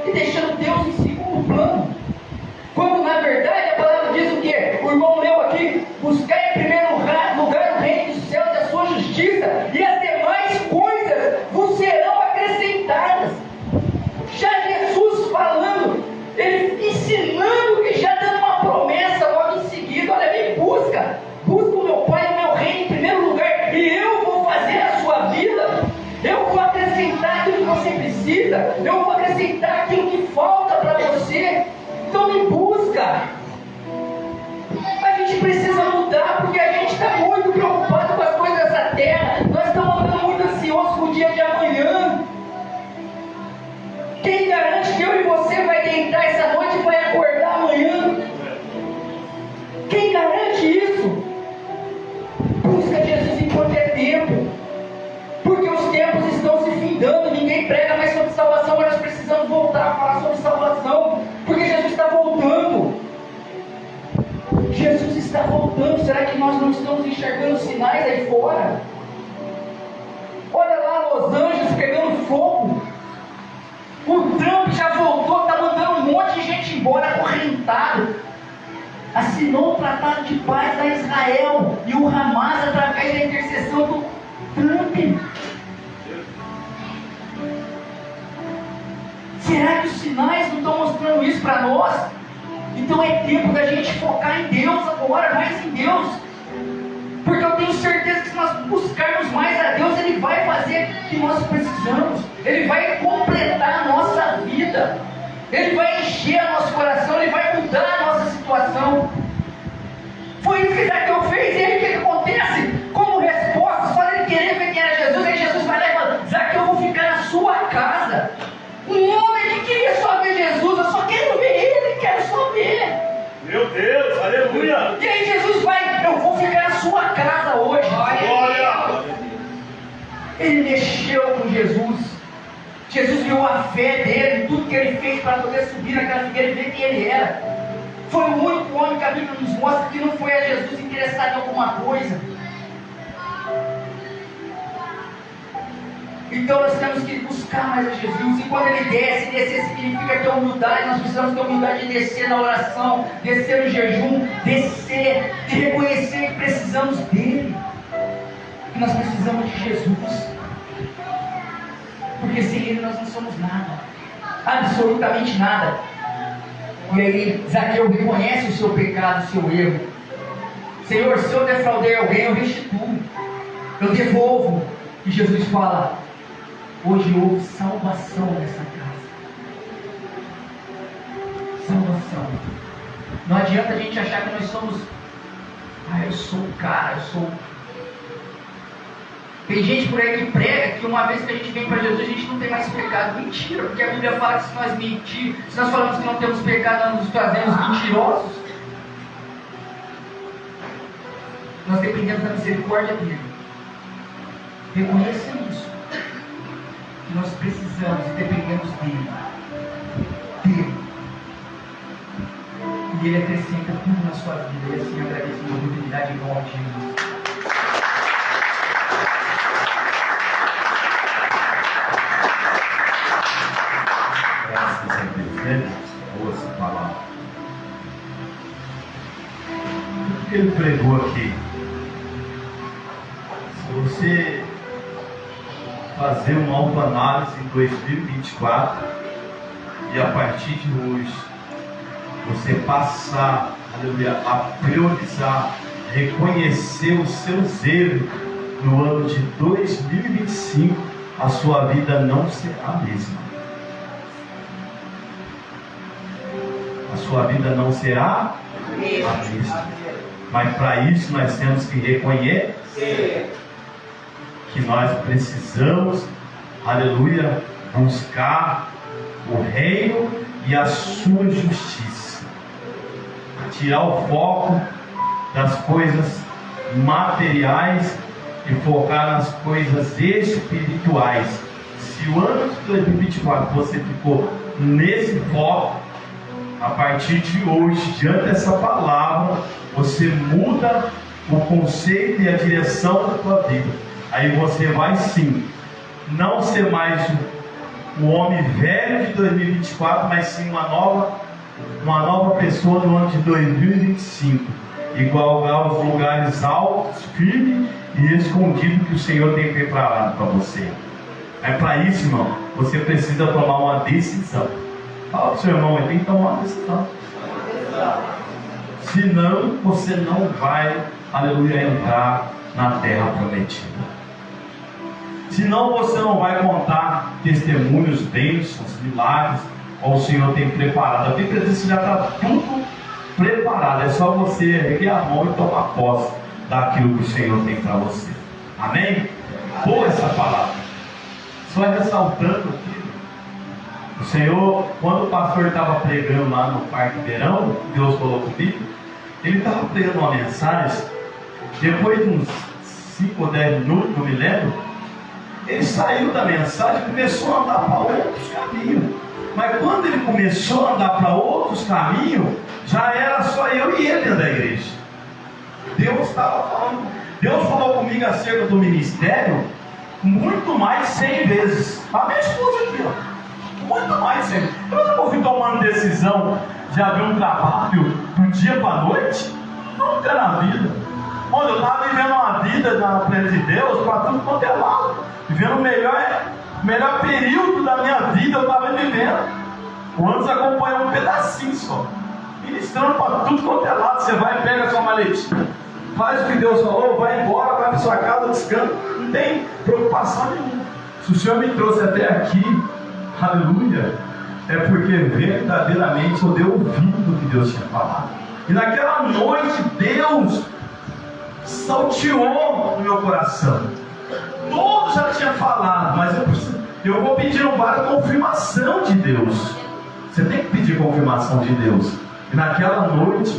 e deixando Deus em segundo plano. Quando na verdade a palavra diz o quê? O irmão leu aqui: buscar em primeiro lugar o reino dos céus e a sua justiça, e as demais coisas vos serão acrescentadas. Já Jesus falando, ele ensinando e já dando uma promessa logo em seguida: olha, me busca o meu Pai e o meu reino em primeiro lugar, e eu vou fazer a sua vida, eu vou acrescentar aquilo que você precisa, eu vou acrescentar aquilo que falta para você. Então me busca. A Jesus está voltando. Será que nós não estamos enxergando sinais aí fora? Olha lá Los Angeles pegando fogo. O Trump já voltou, está mandando um monte de gente embora, acorrentado. Assinou um tratado de paz a Israel e o Hamas através da intercessão do Trump. Será que os sinais não estão mostrando isso para nós? Então é tempo da gente focar em Deus agora, mais em Deus. Porque eu tenho certeza que se nós buscarmos mais a Deus, Ele vai fazer o que nós precisamos. Ele vai completar a nossa vida. Ele vai encher o nosso coração. Ele vai mudar a nossa situação. Foi isso que Zaqueu fez. E aí o que acontece? Como resposta, só ele querer ver quem era Jesus, aí Jesus vai lá e fala: Zaqueu, eu vou ficar na sua casa. Um homem que queria só ver Jesus, eu só quero ver Ele, quero só ver. Meu Deus, aleluia! E aí Jesus vai: eu vou ficar na sua casa hoje. Glória! Ele mexeu com Jesus. Jesus viu a fé dele, tudo que ele fez para poder subir naquela figueira e ver quem ele era. Foi o único homem que a Bíblia nos mostra que não foi a Jesus interessado em alguma coisa. Então nós temos que buscar mais a Jesus. E quando ele desce, descer significa ter humildade. Nós precisamos ter humildade de descer na oração, descer no jejum, descer e reconhecer que precisamos dele, que nós precisamos de Jesus. Porque sem Ele nós não somos nada, absolutamente nada. E aí Zaqueu reconhece o seu pecado, o seu erro. Senhor, se eu defraudei alguém, eu restituo, eu devolvo. E Jesus fala: hoje houve salvação nessa casa. Salvação. Não adianta a gente achar que nós somos: eu sou o cara, eu sou. Tem gente por aí que prega que uma vez que a gente vem para Jesus, a gente não tem mais pecado. Mentira, porque a Bíblia fala que se nós mentirmos, se nós falamos que não temos pecado, nós nos fazemos mentirosos. Nós dependemos da misericórdia dele. Reconheça isso. Que nós precisamos e dependemos dele. Dele. E ele acrescenta tudo na sua vida. E assim agradeço a oportunidade em nome de Jesus. Graças a Deus, né? Boa essa palavra. O que ele pregou aqui? Se você fazer uma autoanálise em 2024 e a partir de hoje você passar, aleluia, a priorizar, reconhecer os seus erros no ano de 2025, a sua vida não será a mesma. A sua vida não será a mesma. Mas para isso nós temos que reconhecer que nós precisamos, aleluia, buscar o reino e a sua justiça. Tirar o foco das coisas materiais e focar nas coisas espirituais. Se o ano de 2024 você ficou nesse foco, a partir de hoje, diante dessa palavra, você muda o conceito e a direção da tua vida. Aí você vai sim, não ser mais o homem velho de 2024, mas sim uma nova pessoa no ano de 2025. Igual aos lugares altos, firmes e escondidos que o Senhor tem preparado para você. É para isso, irmão, você precisa tomar uma decisão. Fala para o seu irmão, ele tem que tomar uma decisão. Senão, você não vai, aleluia, entrar na terra prometida. Senão, você não vai contar testemunhos, bênçãos, milagres, ou o Senhor tem preparado. A Bíblia diz que já está tudo preparado. É só você erguer a mão e tomar posse daquilo que o Senhor tem para você. Amém? Boa essa palavra. Só ressaltando aqui, o Senhor, quando o pastor estava pregando lá no Parque Verão, Deus falou comigo, ele estava pregando uma mensagem, depois de uns 5 ou 10 minutos, não me lembro, ele saiu da mensagem e começou a andar para outros caminhos. Mas quando ele começou a andar para outros caminhos, já era só eu e ele dentro da igreja. Deus estava falando. Deus falou comigo acerca do ministério muito mais 100 vezes. A minha esposa aqui, ó. Muito mais 100 vezes. Eu nunca fui tomando decisão de abrir um trabalho do dia para a noite. Nunca na vida. Quando eu estava vivendo uma vida na presença de Deus, para tudo quanto é lado. Vivendo o melhor período da minha vida eu estava vivendo. O Anderson acompanhou um pedacinho só. Ministrando para tudo quanto é lado. Você vai e pega a sua maletinha. Faz o que Deus falou, vai embora, vai para sua casa, descansa. Não tem preocupação nenhuma. Se o Senhor me trouxe até aqui, aleluia, é porque verdadeiramente eu dei ouvido do que Deus tinha falado. E naquela noite Deus salteou no meu coração. Todos já tinham falado, mas eu vou pedir a confirmação de Deus. Você tem que pedir confirmação de Deus. E naquela noite,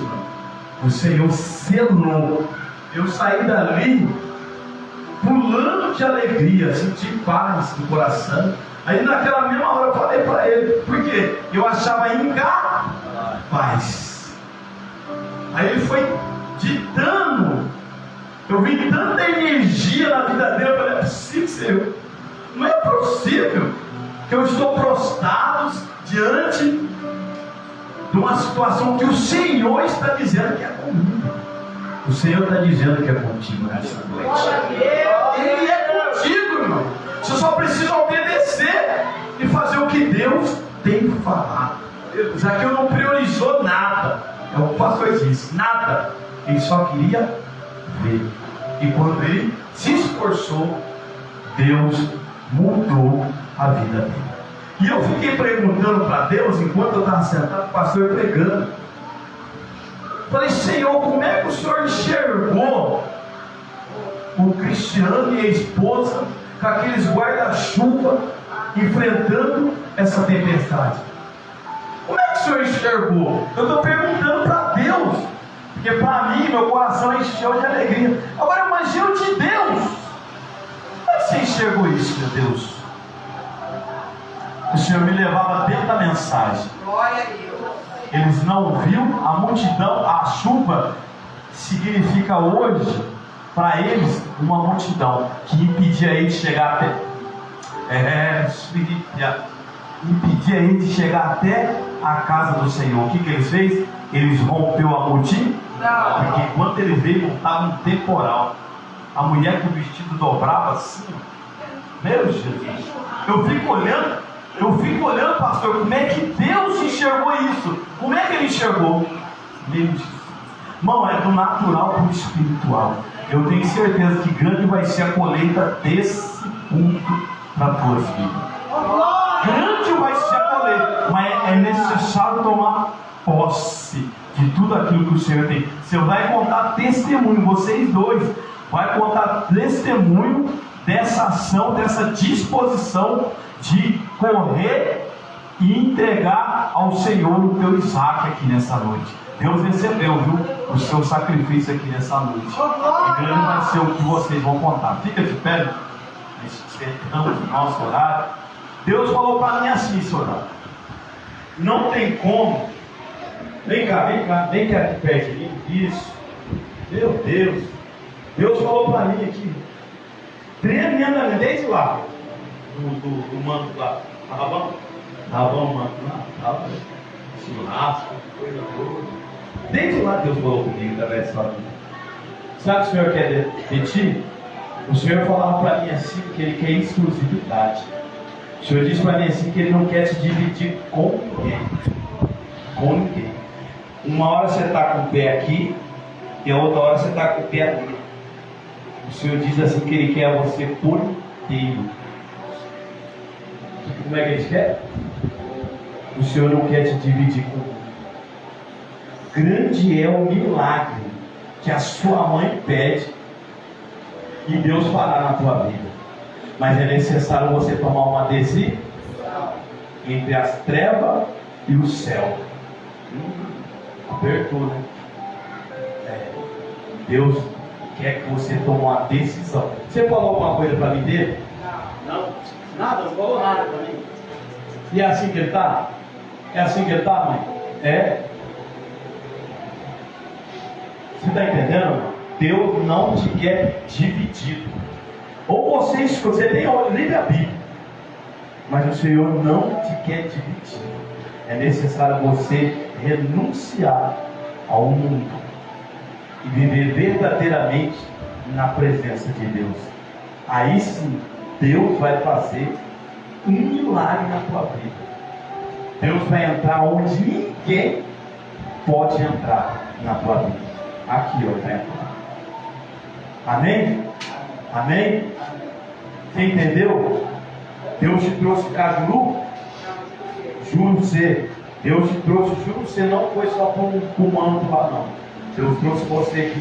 o Senhor selou. Eu saí dali pulando de alegria, senti paz no coração. Aí naquela mesma hora eu falei para ele, porque eu achava incapaz. Aí ele foi ditando. Eu vi tanta energia na vida dele, eu falei, é possível, Senhor. Não é possível que eu estou prostrado diante de uma situação que o Senhor está dizendo que é comigo. O Senhor está dizendo que é contigo nessa noite. Ele é contigo, irmão. Você só precisa obedecer e fazer o que Deus tem falado. Zaqueu não priorizou nada. É o que o pastor disse, nada. Ele só queria ver. E quando ele se esforçou, Deus mudou a vida dele. E eu fiquei perguntando para Deus, enquanto eu estava sentado, o pastor pregando. Falei, Senhor, como é que o Senhor enxergou o Cristiano e a esposa com aqueles guarda-chuva enfrentando essa tempestade? Como é que o Senhor enxergou? Eu estou perguntando para Deus, porque para mim meu coração encheu de alegria. Agora imagina o de Deus. Como é que você enxergou isso, meu Deus? O Senhor me levava dentro da mensagem. Glória a Deus. Eles não viram a multidão, a chuva significa hoje, para eles, uma multidão que impedia ele de chegar até. Impedia ele de chegar até a casa do Senhor. O que eles fez? Eles rompeu a multidão. Porque quando ele veio, estava um temporal. A mulher com o vestido dobrava assim. Meu Jesus. Eu fico olhando, pastor, como é que Deus enxergou isso? Como é que ele enxergou? Meu Jesus. Irmão, é do natural para o espiritual. Eu tenho certeza que grande vai ser a colheita desse ponto para a tua vida. Grande vai ser a colheita, mas é necessário tomar posse de tudo aquilo que o Senhor tem. Você vai contar testemunho, vocês dois, vai contar testemunho dessa ação, dessa disposição de correr e entregar ao Senhor o teu Isaac aqui nessa noite. Deus recebeu, viu, o seu sacrifício aqui nessa noite. E grande vai ser o que vocês vão contar. Fica de pé, estamos no nosso horário. Deus falou para mim assim, senhor. Não tem como. Vem cá aqui perto de mim. Isso. Meu Deus. Deus falou para mim aqui. Tremendamente, desde lá. Do manto lá. Rabão, manto lá. Churrasco, coisa boa. Desde lá Deus falou comigo através dessa vida. Sabe o que o Senhor quer de ti? O Senhor falava para mim assim que Ele quer exclusividade. O Senhor disse para mim assim que Ele não quer se dividir com ninguém. Com ninguém. Uma hora você está com o pé aqui e a outra hora você está com o pé ali. O Senhor diz assim que Ele quer você por inteiro. Como é que Ele quer? O Senhor não quer te dividir com ninguém. Grande é o milagre que a sua mãe pede e Deus fará na tua vida. Mas é necessário você tomar uma decisão entre as trevas e o céu. Apertou, né? Deus quer que você tome uma decisão. Você falou alguma coisa para mim dele? Não. Nada? Não falou nada para mim? E é assim que ele está? É assim que ele está, mãe? É. Você está entendendo? Deus não te quer dividido. Ou você tem livre arbítrio, mas o Senhor não te quer dividido. É necessário você renunciar ao mundo e viver verdadeiramente na presença de Deus. Aí sim, Deus vai fazer um milagre na tua vida. Deus vai entrar onde ninguém pode entrar na tua vida. Aqui, ó, vai entrar. Amém? Amém? Você entendeu? Deus te trouxe Cajuru? Juro você. Deus te trouxe, juro você, não foi só para um manto lá, não. Deus trouxe você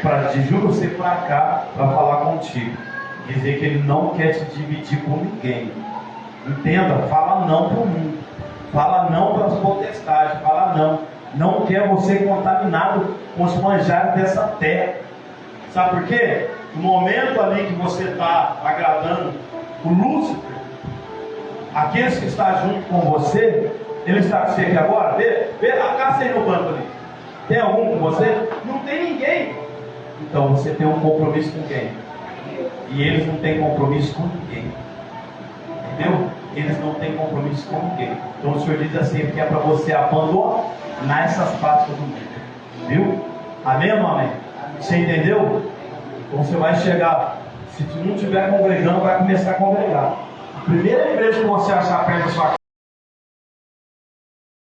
aqui, juro você, para cá, para falar contigo. Dizer que Ele não quer te dividir com ninguém. Entenda, fala não para o mundo. Fala não para as potestades. Fala não. Não quer você contaminado com os manjares dessa terra. Sabe por quê? No momento ali que você está agradando o Lúcifer, aqueles que estão junto com você, ele está com você aqui agora. Vê a caça aí no banco ali. Tem algum com você? Não tem ninguém. Então você tem um compromisso com quem? E eles não têm compromisso com ninguém. Entendeu? Eles não têm compromisso com ninguém. Então o Senhor diz assim, que é para você abandonar essas práticas do mundo. Viu? Amém ou não amém? Você entendeu? Então você vai chegar, se tu não estiver congregando, vai começar a congregar. A primeira igreja que você achar perto da sua casa,